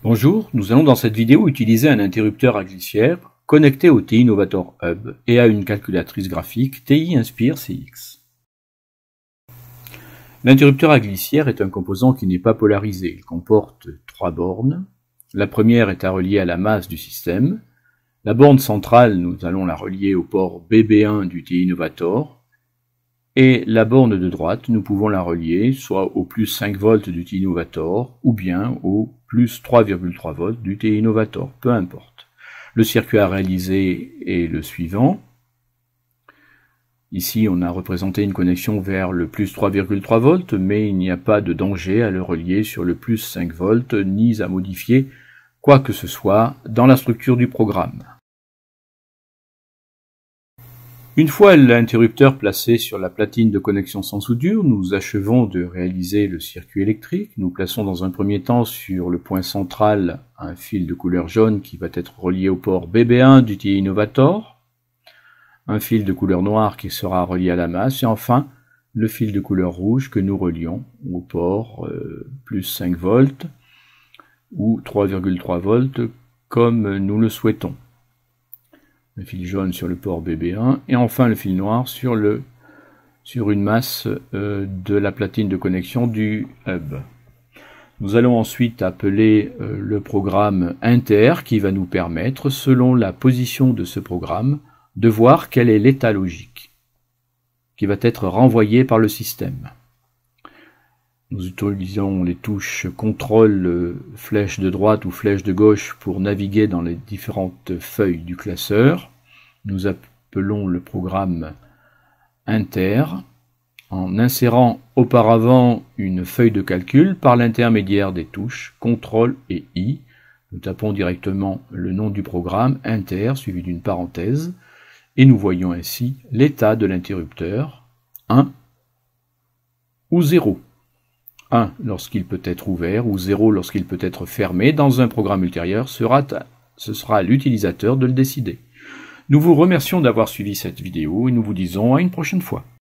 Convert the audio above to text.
Bonjour, nous allons dans cette vidéo utiliser un interrupteur à glissière connecté au TI Innovator Hub et à une calculatrice graphique TI Inspire CX. L'interrupteur à glissière est un composant qui n'est pas polarisé. Il comporte 3 bornes. La première est à relier à la masse du système. La borne centrale, nous allons la relier au port BB1 du TI Innovator. Et la borne de droite, nous pouvons la relier soit au plus 5 volts du TI Innovator ou bien au plus 3,3 volts du TI Innovator, peu importe. Le circuit à réaliser est le suivant. Ici, on a représenté une connexion vers le plus 3,3 volts, mais il n'y a pas de danger à le relier sur le plus 5 volts, ni à modifier quoi que ce soit dans la structure du programme. Une fois l'interrupteur placé sur la platine de connexion sans soudure, nous achevons de réaliser le circuit électrique. Nous plaçons dans un premier temps sur le point central un fil de couleur jaune qui va être relié au port BB1 du TI Innovator, un fil de couleur noire qui sera relié à la masse, et enfin le fil de couleur rouge que nous relions au port plus 5 volts ou 3,3 volts comme nous le souhaitons. Le fil jaune sur le port BB1 et enfin le fil noir sur une masse de la platine de connexion du hub. Nous allons ensuite appeler le programme inter qui va nous permettre, selon la position de ce programme, de voir quel est l'état logique qui va être renvoyé par le système. Nous utilisons les touches CTRL, flèche de droite ou flèche de gauche pour naviguer dans les différentes feuilles du classeur. Nous appelons le programme inter en insérant auparavant une feuille de calcul par l'intermédiaire des touches CTRL et I. Nous tapons directement le nom du programme inter suivi d'une parenthèse et nous voyons ainsi l'état de l'interrupteur 1 ou 0. 1 lorsqu'il peut être ouvert ou 0 lorsqu'il peut être fermé. Dans un programme ultérieur, ce sera à l'utilisateur de le décider. Nous vous remercions d'avoir suivi cette vidéo et nous vous disons à une prochaine fois.